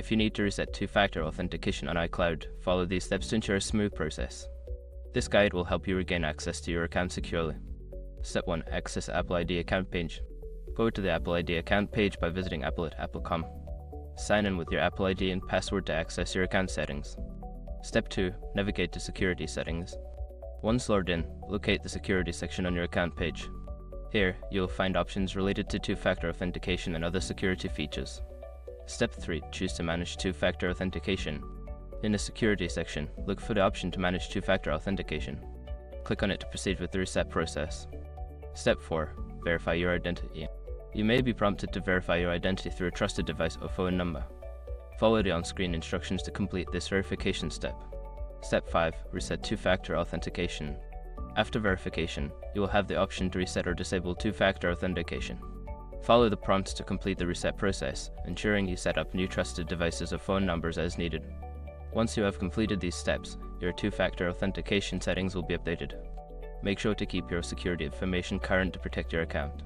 If you need to reset two-factor authentication on iCloud, follow these steps to ensure a smooth process. This guide will help you regain access to your account securely. Step 1. Access Apple ID account page. Go to the Apple ID account page by visiting apple.apple.com. Sign in with your Apple ID and password to access your account settings. Step 2. Navigate to Security Settings. Once logged in, locate the Security section on your account page. Here, you'll find options related to two-factor authentication and other security features. Step 3. Choose to manage two-factor authentication. In the Security section, look for the option to manage two-factor authentication. Click on it to proceed with the reset process. Step 4. Verify your identity. You may be prompted to verify your identity through a trusted device or phone number. Follow the on-screen instructions to complete this verification step. Step 5. Reset two-factor authentication. After verification, you will have the option to reset or disable two-factor authentication. Follow the prompts to complete the reset process, ensuring you set up new trusted devices or phone numbers as needed. Once you have completed these steps, your two-factor authentication settings will be updated. Make sure to keep your security information current to protect your account.